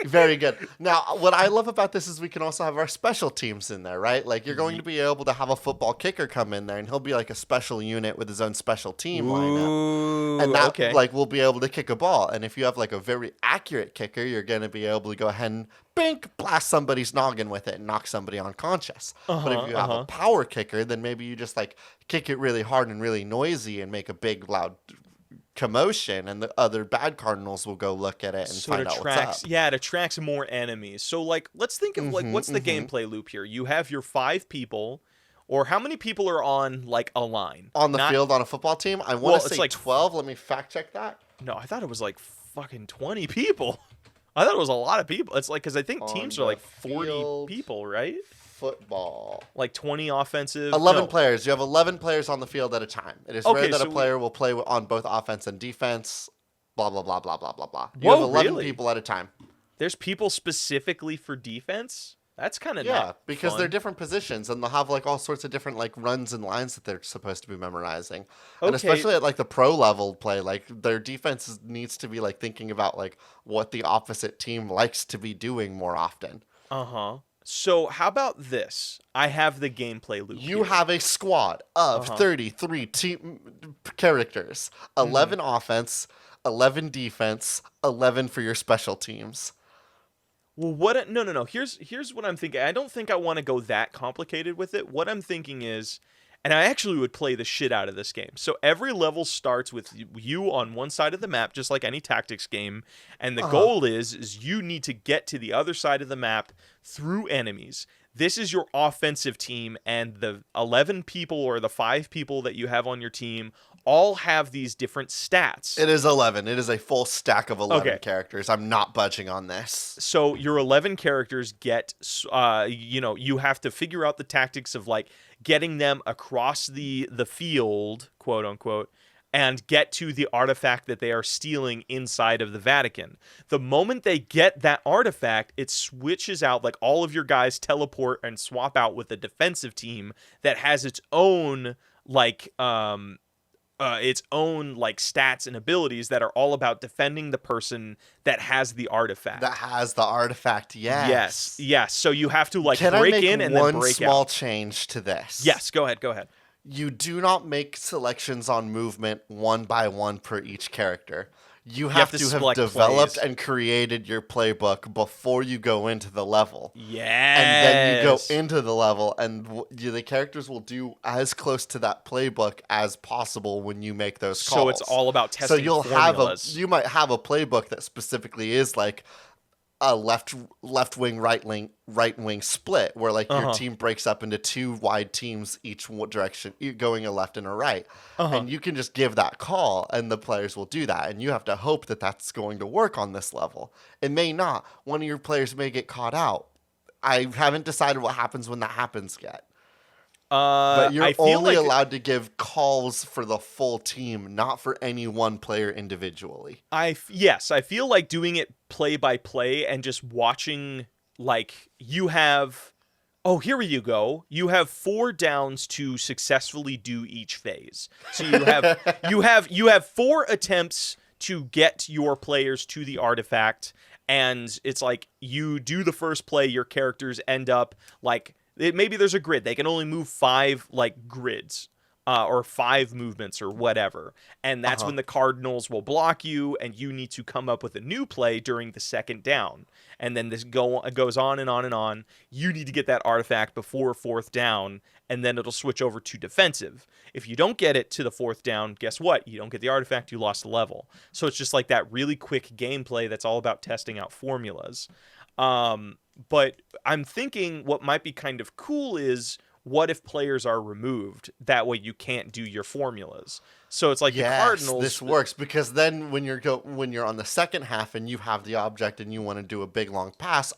Very good. Now, what I love about this is we can also have our special teams in there, right? Like, you're going to be able to have a football kicker come in there, and he'll be like a special unit with his own special team lineup. And that, like, will be able to kick a ball. And if you have, like, a very accurate kicker, you're going to be able to go ahead and, bink, blast somebody's noggin with it and knock somebody unconscious. But if you have a power kicker, then maybe you just, like, kick it really hard and really noisy and make a big, loud commotion, and the other bad Cardinals will go look at it and find out what's up. Yeah, it attracts more enemies. So, like, let's think of, like, what's the gameplay loop here? You have your 5 people, or how many people are on, like, a line? On the field on a football team? I want to say like 12. Let me fact check that. No, I thought it was, like, fucking 20 people. I thought it was a lot of people. It's like, because I think teams are, like, 40 people, right? Football. Like 20 offensive. 11 players. You have 11 players on the field at a time. It is rare that a player will play on both offense and defense. Blah, blah, blah, blah, blah, blah, blah. You have 11 people at a time. There's people specifically for defense? That's kind of because fun. They're different positions, and they'll have like all sorts of different like runs and lines that they're supposed to be memorizing. And especially at like the pro level play, like their defense needs to be like thinking about like what the opposite team likes to be doing more often. So how about this? I have the gameplay loop. You have a squad of 33 team characters, 11 offense, 11 defense, 11 for your special teams. Well, what? No. Here's what I'm thinking. I don't think I want to go that complicated with it. What I'm thinking is, and I actually would play the shit out of this game. So every level starts with you on one side of the map, just like any tactics game. And the goal is you need to get to the other side of the map through enemies. This is your offensive team, and the 11 people or the 5 people that you have on your team all have these different stats. It is 11. It is a full stack of 11 characters. I'm not budging on this. So your 11 characters get, you have to figure out the tactics of like getting them across the field, quote unquote, and get to the artifact that they are stealing inside of the Vatican. The moment they get that artifact, it switches out, like all of your guys teleport and swap out with a defensive team that has its own stats and abilities that are all about defending the person that has the artifact. Yes. Yes. So you have to break in and then break out. One small change to this? Yes, go ahead. You do not make selections on movement one by one per each character. You have to have developed and created your playbook before you go into the level. Yes. And then you go into the level, and the characters will do as close to that playbook as possible when you make those calls. So it's all about testing formulas. You might have a playbook that specifically is like a left wing, right wing split, where like your team breaks up into 2 wide teams, each direction, going a left and a right. And you can just give that call, and the players will do that. And you have to hope that that's going to work on this level. It may not. One of your players may get caught out. I haven't decided what happens when that happens yet. But you're only allowed to give calls for the full team, not for any one player individually. Yes, I feel like doing it play by play and just watching, like, you have... Oh, here you go. You have 4 downs to successfully do each phase. So you have 4 attempts to get your players to the artifact, and it's like you do the first play, your characters end up like... Maybe there's a grid. They can only move 5 like grids or 5 movements or whatever. And that's when the Cardinals will block you, and you need to come up with a new play during the second down. And then this goes on and on and on. You need to get that artifact before 4th down, and then it'll switch over to defensive. If you don't get it to the 4th down, guess what? You don't get the artifact, you lost the level. So it's just like that really quick gameplay that's all about testing out formulas. But I'm thinking what might be kind of cool is, what if players are removed? That way you can't do your formulas. So it's like the Yes, Cardinals. this works because then when you're on the second half and you have the object and you want to do a big long pass,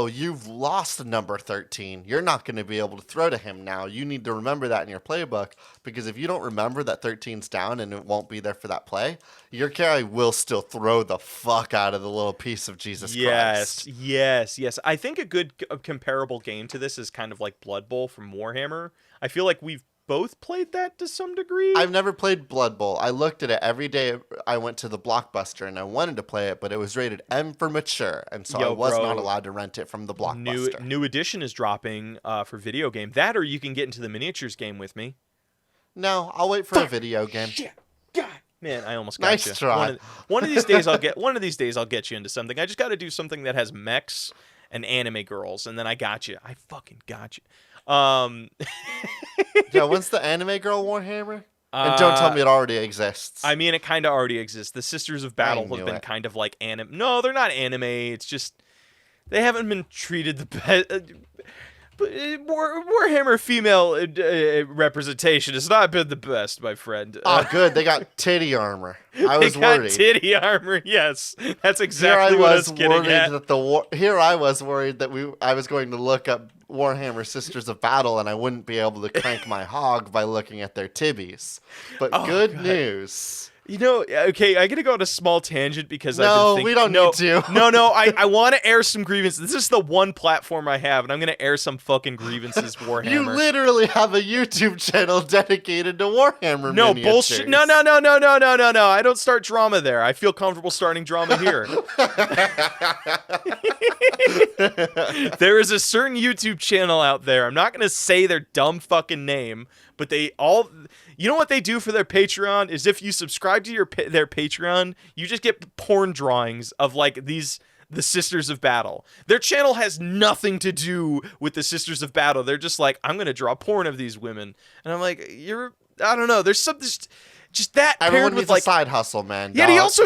you've lost number 13. You're not going to be able to throw to him now. You need to remember that in your playbook, because if you don't remember that 13's down and it won't be there for that play, your carry will still throw the fuck out of the little piece of Jesus Christ. Yes. I think a good comparable game to this is kind of like Blood Bowl from Warhammer. I feel like we've both played that to some degree. I've never played Blood Bowl. I looked at it every day. I went to the Blockbuster and I wanted to play it, but it was rated M for mature, and so I was not allowed to rent it from the Blockbuster. New edition is dropping for video game. That, or you can get into the miniatures game with me. No, I'll wait for a video game. Shit. God. Man, I almost got you. Nice try. One of these days I'll get you into something. I just got to do something that has mechs and anime girls, and then I got you. I fucking got you. Yeah, when's the anime girl Warhammer? And don't tell me it already exists. I mean, it kind of already exists. The Sisters of Battle have been kind of like anime. No, they're not anime. It's just they haven't been treated the best. Warhammer female representation has not been the best, my friend. Good. They got titty armor. I was worried. Titty armor, yes. That's exactly what I was getting at. Here I was worried that I was going to look up Warhammer Sisters of Battle and I wouldn't be able to crank my hog by looking at their tibbies. But good news. You know, okay, I gotta go on a small tangent because I've been thinking... we don't need to. No, I want to air some grievances. This is the one platform I have, and I'm gonna air some fucking grievances, Warhammer. You literally have a YouTube channel dedicated to Warhammer No, miniatures. Bullshit. No. I don't start drama there. I feel comfortable starting drama here. There is a certain YouTube channel out there. I'm not gonna say their dumb fucking name, but they all... You know what they do for their Patreon is if you subscribe to their Patreon, you just get porn drawings of like the Sisters of Battle. Their channel has nothing to do with the Sisters of Battle. They're just like, I'm gonna draw porn of these women, and I'm like, I don't know. There's something. Just that everyone paired with needs like a side hustle, man. Yeah, he also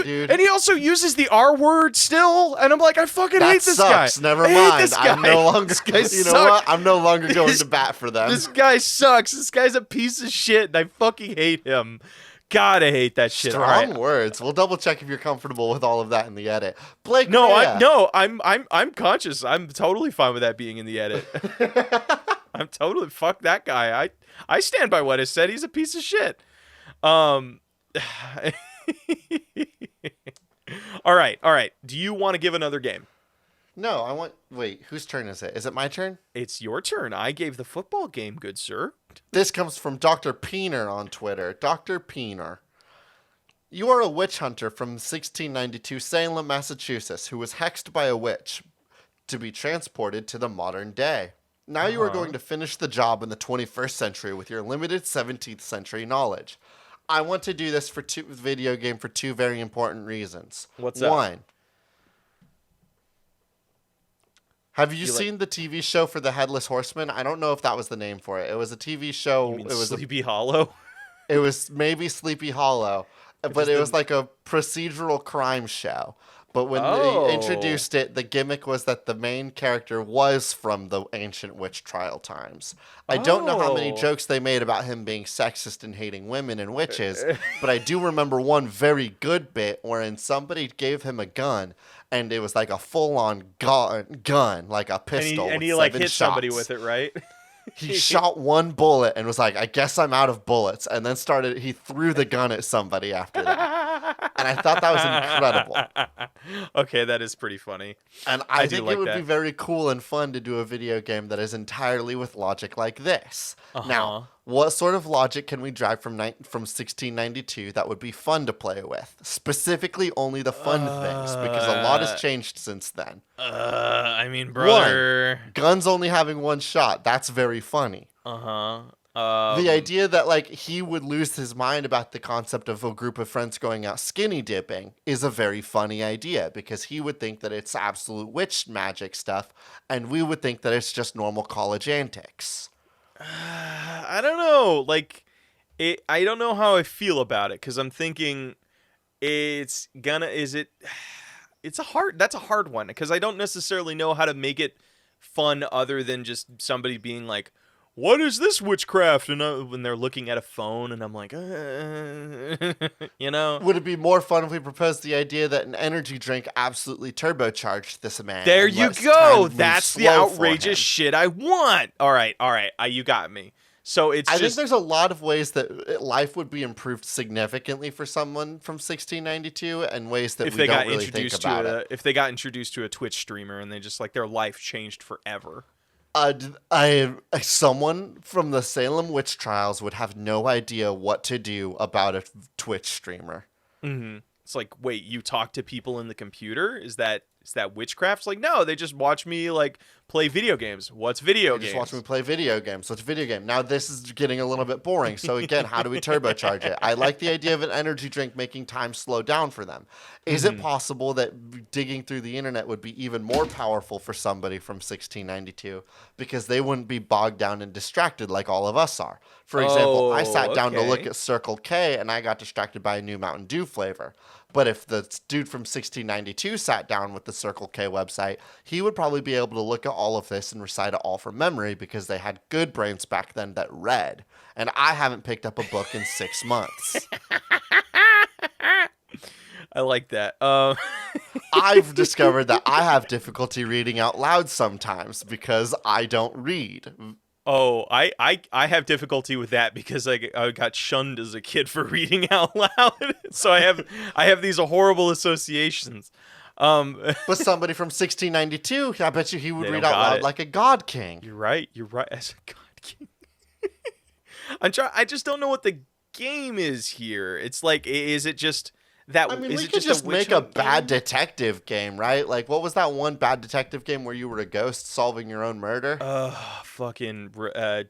uses the R word still, and I'm like, I fucking hate this guy. Never mind. I'm no longer. You know what? I'm no longer going to bat for them. This guy sucks. This guy's a piece of shit, and I fucking hate him. God, I hate that shit. Strong words. We'll double check if you're comfortable with all of that in the edit. Blake, I'm conscious. I'm totally fine with that being in the edit. I'm totally fuck that guy. I stand by what I said. He's a piece of shit. All right. Do you want to give another game? No, wait, whose turn is it? Is it my turn? It's your turn. I gave the football game, good sir. This comes from Dr. Peener on Twitter. Dr. Peener. You are a witch hunter from 1692 Salem, Massachusetts, who was hexed by a witch to be transported to the modern day. Now you are going to finish the job in the 21st century with your limited 17th century knowledge. I want to do this for video game for two very important reasons. What's that? One, have you seen the TV show for the Headless Horseman? I don't know if that was the name for it. It was a TV show. You mean it was Sleepy Hollow? It was maybe Sleepy Hollow, but it was like a procedural crime show. But when they introduced it, the gimmick was that the main character was from the ancient witch trial times. I don't know how many jokes they made about him being sexist and hating women and witches, but I do remember one very good bit wherein somebody gave him a gun, and it was like a full-on gun, like a pistol. And he like hit somebody with it, right? He shot one bullet and was like, I guess I'm out of bullets. And then he threw the gun at somebody after that. And I thought that was incredible. Okay, that is pretty funny. And I think it would be very cool and fun to do a video game that is entirely with logic like this. Now, what sort of logic can we drive from 1692 that would be fun to play with? Specifically, only the fun things, because a lot has changed since then. I mean, brother. One, guns only having one shot. That's very funny. The idea that like he would lose his mind about the concept of a group of friends going out skinny dipping is a very funny idea, because he would think that it's absolute witch magic stuff, and we would think that it's just normal college antics. I don't know. Like, I don't know how I feel about it, because I'm thinking that's a hard one, because I don't necessarily know how to make it fun other than just somebody being like, what is this witchcraft? And when they're looking at a phone, and I'm like, you know. Would it be more fun if we proposed the idea that an energy drink absolutely turbocharged this man? There and you lets go. time move That's the slow for outrageous him? shit I want. All right. You got me. So it's I think just there's a lot of ways that life would be improved significantly for someone from 1692, and ways that if we they don't got really think introduced to about it. if they got introduced to a Twitch streamer and they just like their life changed forever. Someone from the Salem witch trials would have no idea what to do about a Twitch streamer. Mm-hmm. It's like, wait, you talk to people in the computer? Is that witchcraft? It's like, no, they just watch me like play video games. What's video games? Just watch me play video games. What's a video game? Now this is getting a little bit boring. So again, how do we turbocharge it? I like the idea of an energy drink making time slow down for them. Is it possible that digging through the internet would be even more powerful for somebody from 1692 because they wouldn't be bogged down and distracted like all of us are? For example, I sat down to look at Circle K and I got distracted by a new Mountain Dew flavor. But if the dude from 1692 sat down with the Circle K website, he would probably be able to look at all of this and recite it all from memory because they had good brains back then that read. And I haven't picked up a book in 6 months. I like that. I've discovered that I have difficulty reading out loud sometimes because I don't read. Oh, I have difficulty with that because I got shunned as a kid for reading out loud. So I have these horrible associations. But somebody from 1692, I bet you he would They read don't out got loud it. like a god king. You're right. As a god king. I just don't know what the game is here. It's like, is it just that? I mean, is we it could just a make witch a hunt bad game? detective game, right? Like, what was that one bad detective game where you were a ghost solving your own murder? Fucking. I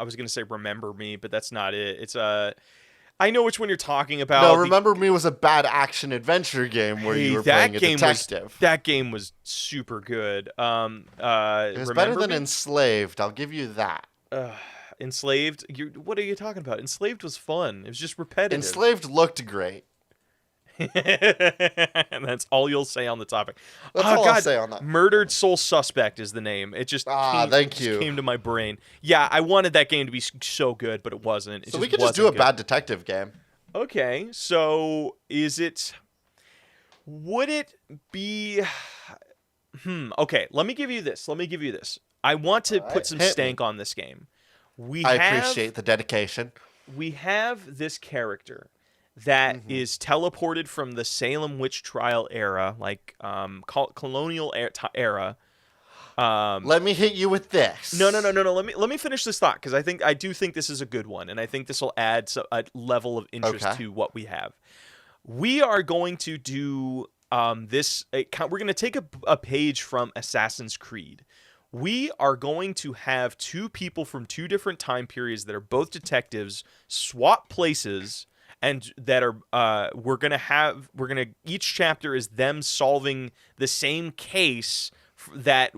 was gonna say Remember Me, but that's not it. It's I know which one you're talking about. No, Remember Me was a bad action adventure game where you were playing a detective. That game was super good. It was Remember better than Me? Enslaved. I'll give you that. Enslaved. What are you talking about? Enslaved was fun. It was just repetitive. Enslaved looked great. And that's all you'll say on the topic. That's all I'll say on that. Murdered Soul Suspect is the name. It just thank you. came to my brain. Yeah, I wanted that game to be so good, but it wasn't. So we could just do a bad detective game. Okay, so would it be okay, let me give you this. I want to put some stank on this game. I appreciate the dedication. We have this character that is teleported from the Salem witch trial era, like colonial era. Let me hit you with this. No. Let me finish this thought because I do think this is a good one, and I think this will add a level of interest to what we have. We are going to do this. We're going to take a page from Assassin's Creed. We are going to have two people from two different time periods that are both detectives swap places. And that are we're gonna each chapter is them solving the same case that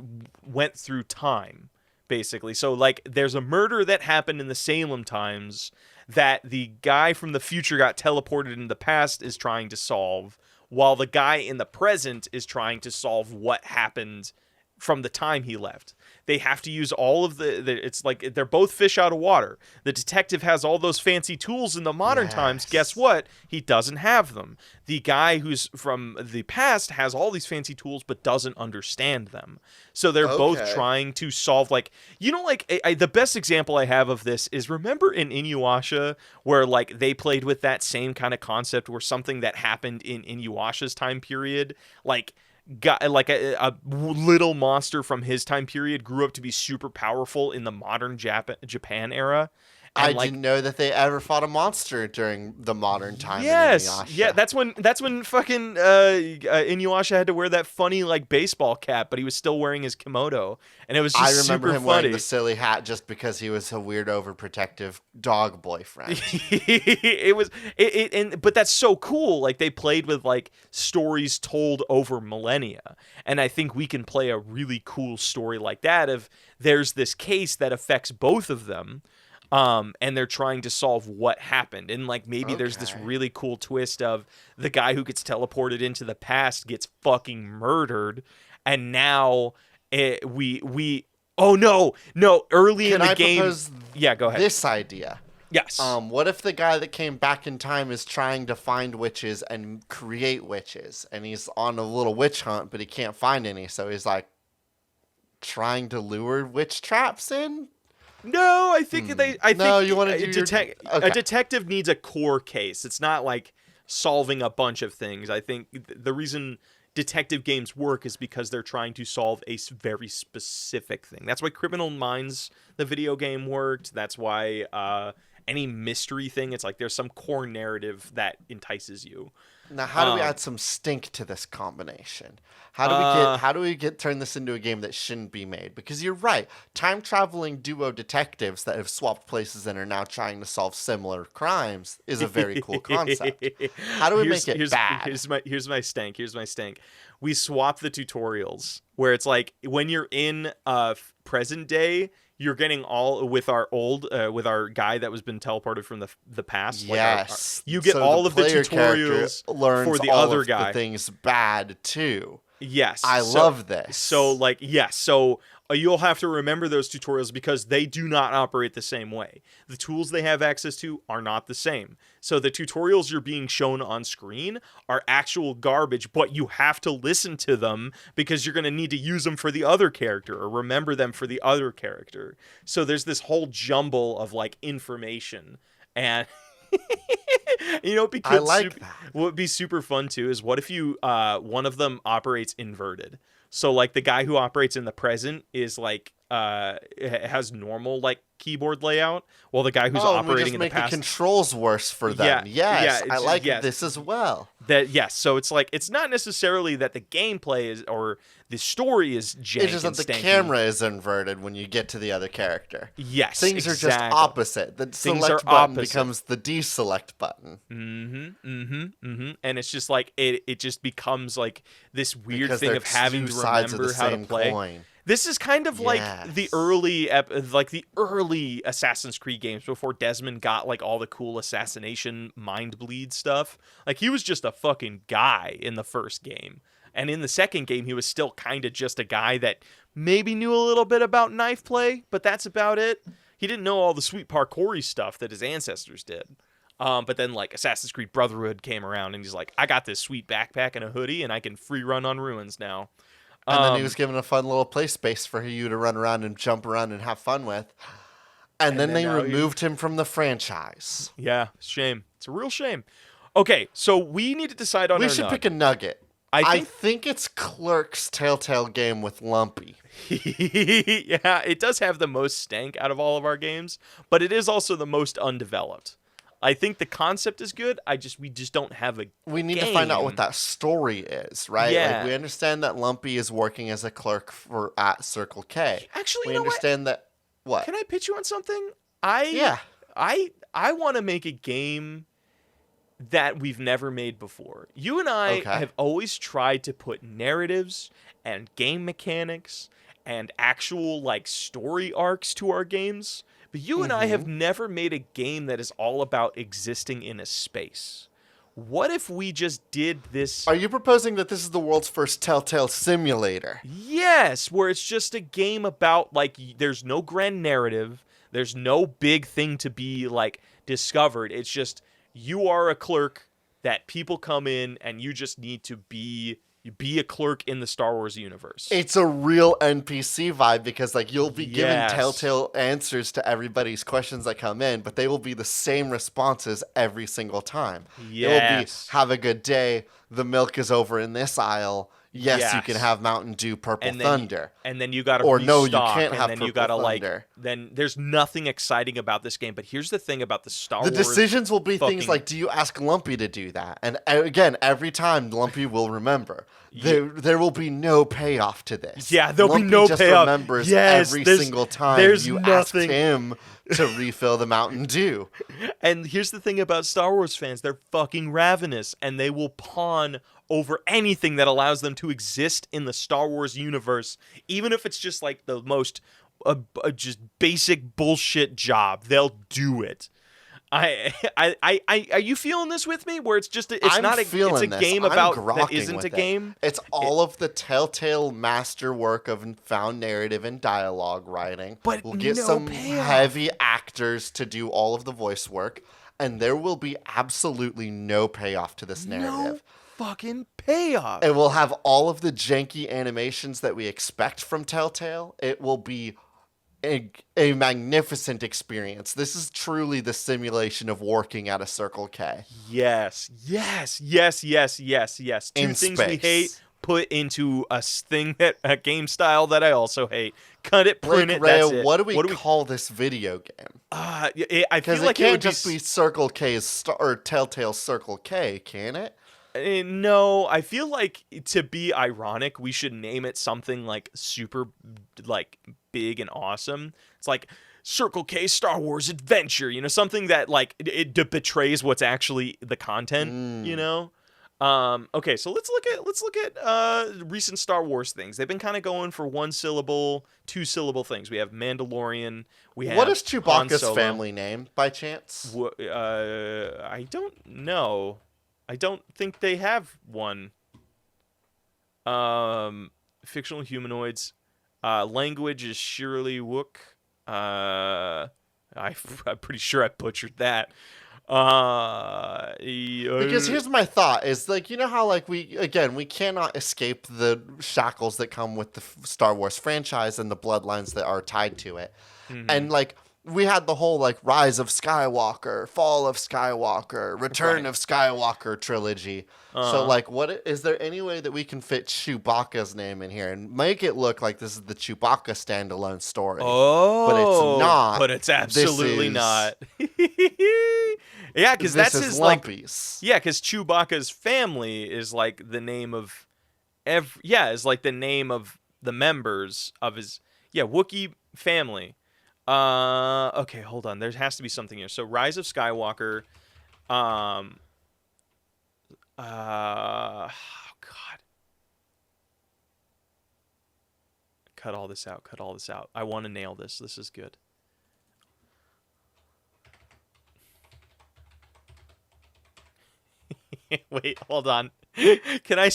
went through time, basically. So like there's a murder that happened in the Salem times that the guy from the future got teleported in the past is trying to solve, while the guy in the present is trying to solve what happened from the time he left. They have to use all of it's like they're both fish out of water. The detective has all those fancy tools in the modern times. Guess what? He doesn't have them. The guy who's from the past has all these fancy tools but doesn't understand them. So they're both trying to solve, like, you know, like the best example I have of this is, remember in Inuyasha where like they played with that same kind of concept where something that happened in Inuyasha's time period, like got like a little monster from his time period grew up to be super powerful in the modern Japan era. And I didn't know that they ever fought a monster during the modern time. Yes, in Inuyasha. yeah, that's when fucking Inuyasha had to wear that funny like baseball cap, but he was still wearing his kimono, and it was just I remember super him funny. wearing the silly hat just because he was a weird, overprotective dog boyfriend. But that's so cool. Like they played with like stories told over millennia, and I think we can play a really cool story like that. Of there's this case that affects both of them. And they're trying to solve what happened. And like maybe there's this really cool twist of the guy who gets teleported into the past gets fucking murdered. And now Oh no, early in Can the I game. propose Yeah, go ahead. this idea? Yes. What if the guy that came back in time is trying to find witches and create witches, and he's on a little witch hunt, but he can't find any, so he's like trying to lure witch traps in? No, I think No, you wanna do your- a okay. detective needs a core case. It's not like solving a bunch of things. I think the reason detective games work is because they're trying to solve a very specific thing. That's why Criminal Minds, the video game, worked. That's why any mystery thing, it's like there's some core narrative that entices you. Now, how do we add some stink to this combination? How do we turn this into a game that shouldn't be made? Because you're right, time traveling duo detectives that have swapped places and are now trying to solve similar crimes is a very cool concept. How do we make it bad? Here's my stank. We swap the tutorials where it's like when you're in present day, you're getting all with our guy that was been teleported from the past. Yes, you get so all of the player tutorials learns for the all other of guy. the things bad too. Yes, I love this. So like yes, so you'll have to remember those tutorials because they do not operate the same way. The tools they have access to are not the same. So the tutorials you're being shown on screen are actual garbage, but you have to listen to them because you're going to need to use them for the other character or remember them for the other character. So there's this whole jumble of like information and because I like that. what would be super fun too is what if you one of them operates inverted. So like the guy who operates in the present is like has normal like keyboard layout, while the guy who's operating in the past, make the controls worse for them. I like this as well. So it's like it's not necessarily that the gameplay is or the story is jank. It's just that the camera is inverted when you get to the other character. Yes, things are just opposite. The select button becomes the deselect button. And it's just like it just becomes like this weird thing of having to remember how to play. Coin. This is kind of like the early Assassin's Creed games before Desmond got like all the cool assassination mind bleed stuff. Like he was just a fucking guy in the first game. And in the second game, he was still kind of just a guy that maybe knew a little bit about knife play, but that's about it. He didn't know all the sweet parkour-y stuff that his ancestors did. But then like Assassin's Creed Brotherhood came around and he's like, I got this sweet backpack and a hoodie and I can free run on ruins now. And then he was given a fun little play space for you to run around and jump around and have fun with. And then they removed him from the franchise. Yeah, shame. It's a real shame. Okay, so we need to decide on We should pick a nugget. I think it's Clerk's Telltale game with Lumpy. Yeah, it does have the most stank out of all of our games, but it is also the most undeveloped. I think the concept is good. We just don't have a We need game. to find out what that story is, right? Yeah. Like we understand that Lumpy is working as a clerk at Circle K. Actually, we you know understand that what? Can I pitch you on something? Yeah. I want to make a game that we've never made before. You and I have always tried to put narratives and game mechanics and actual like story arcs to our games. But you and I have never made a game that is all about existing in a space. What if we just did this? Are you proposing that this is the world's first Telltale simulator? Yes, where it's just a game about, like, there's no grand narrative. There's no big thing to be, like, discovered. It's just you are a clerk that people come in and you just need to be a clerk in the Star Wars universe. It's a real NPC vibe because like you'll be given telltale answers to everybody's questions that come in, but they will be the same responses every single time. It will be, have a good day, the milk is over in this aisle. Yes, you can have Mountain Dew Purple Thunder. And then you got to or restock, no, you can't have and then Purple Thunder. Like, then there's nothing exciting about this game. But here's the thing about the Star Wars. The decisions will be things like, do you ask Lumpy to do that? And again, every time Lumpy will remember. There will be no payoff to this. Yeah, there'll Lumpy be no just payoff. remembers every single time you asked him to refill the Mountain Dew. And here's the thing about Star Wars fans. They're fucking ravenous, and they will pawn over anything that allows them to exist in the Star Wars universe, even if it's just like the most just basic bullshit job. They'll do it. Are you feeling this with me? Where it's just it's I'm not a feeling it's a this. game I'm about that grokking isn't with a it. game. It's all of the telltale masterwork of found narrative and dialogue writing. But We'll get no some payoff. heavy actors to do all of the voice work, and there will be absolutely no payoff to this narrative. No fucking payoff. It will have all of the janky animations that we expect from Telltale. It will be a magnificent experience. This is truly the simulation of working at a Circle K. Yes. Two In things we space. hate put into a game style that I also hate. Cut it, print Blake it. Ray, That's it. what do we call this video game? I Because feel it like it can't would just be Circle K's or Telltale Circle K, can it? No, I feel like to be ironic, we should name it something like super, like big and awesome. It's like Circle K Star Wars Adventure, something that like it betrays what's actually the content, Okay, so let's look at recent Star Wars things. They've been kind of going for 1 syllable, 2 syllable things. We have Mandalorian. We have What is Han Chewbacca's Solo. family name, by chance? I don't know. I don't think they have one. Fictional humanoids. Language is surely Wook. I'm pretty sure I butchered that. Because here's my thought: is like, you know how like we cannot escape the shackles that come with the Star Wars franchise and the bloodlines that are tied to it, and like. We had the whole like Rise of Skywalker, Fall of Skywalker, Return of Skywalker trilogy. So like, what is there any way that we can fit Chewbacca's name in here and make it look like this is the Chewbacca standalone story? Oh, but it's not. But it's absolutely not. Yeah, because this that's is his Lumpies. like. Yeah, because Chewbacca's family is like the name of is like the name of the members of his Wookiee family. Okay, hold on. There has to be something here. So Rise of Skywalker. Oh God. Cut all this out. I want to nail this. This is good. Wait, hold on. Can I?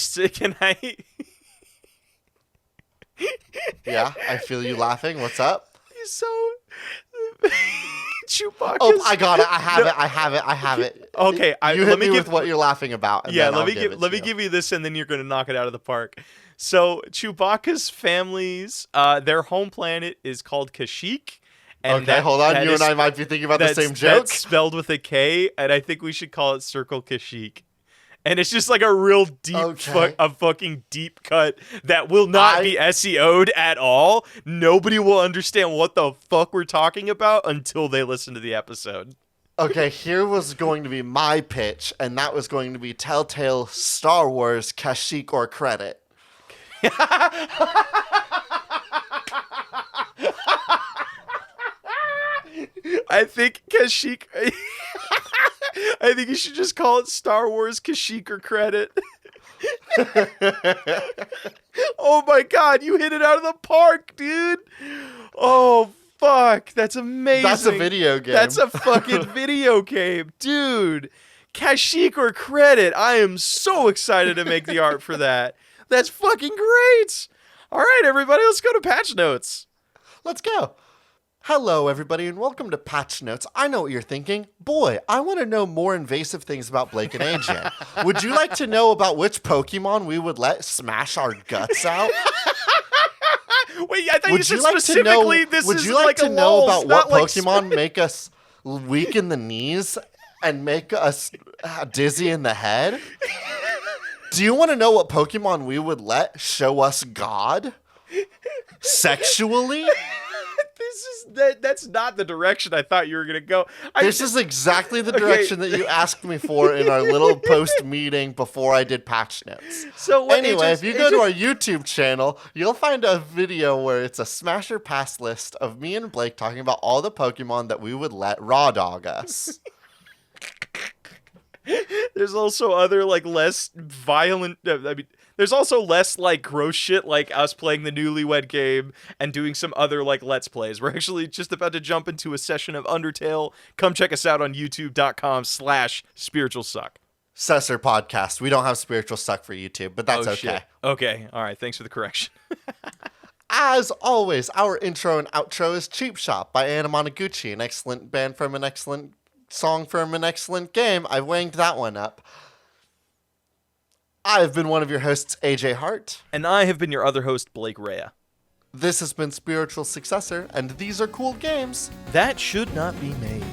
Yeah, I feel you laughing. What's up? So Chewbacca. Oh, I got it. I have it. Okay, you hit me with what you're laughing about. Yeah, let me give you this, and then you're gonna knock it out of the park. So Chewbacca's family's their home planet is called Kashyyk. And okay, hold on. You and I might be thinking about the same joke. That's spelled with a K, and I think we should call it Circle Kashyyk. And it's just like a real deep, fucking deep cut that will not be SEO'd at all. Nobody will understand what the fuck we're talking about until they listen to the episode. Okay, here was going to be my pitch, and that was going to be Telltale Star Wars Kashyyk or credit. I think Kashyyk. I think you should just call it Star Wars Kashyyk or credit. Oh my God, you hit it out of the park, dude. Oh fuck, that's amazing. That's a video game. That's a fucking video game, dude. Kashyyk or credit. I am so excited to make the art for that. That's fucking great. All right, everybody, let's go to patch notes. Let's go. Hello, everybody, and welcome to Patch Notes. I know what you're thinking. Boy, I want to know more invasive things about Blake and AJ. Would you like to know about which Pokemon we would let smash our guts out? Wait, I thought you said specifically this is like a Would you like to know about what like Pokemon make us weak in the knees and make us dizzy in the head? Do you want to know what Pokemon we would let show us God? Sexually? That's not the direction I thought you were gonna go. This is exactly the direction that you asked me for in our little post meeting before I did patch notes. So anyway, if you go to our YouTube channel, you'll find a video where it's a smash or pass list of me and Blake talking about all the Pokemon that we would let raw dog us. There's also other like less violent. I mean, There's also less like gross shit like us playing the Newlywed Game and doing some other like Let's Plays. We're actually just about to jump into a session of Undertale. Come check us out on youtube.com/spiritualsuck. Successor podcast. We don't have spiritual suck for YouTube, but that's okay. Shit. Okay. All right. Thanks for the correction. As always, our intro and outro is Cheap Shop by Anna Monoguchi, an excellent band from an excellent song from an excellent game. I wanged that one up. I've been one of your hosts, AJ Hart. And I have been your other host, Blake Rea. This has been Spiritual Successor, and these are cool games that should not be made.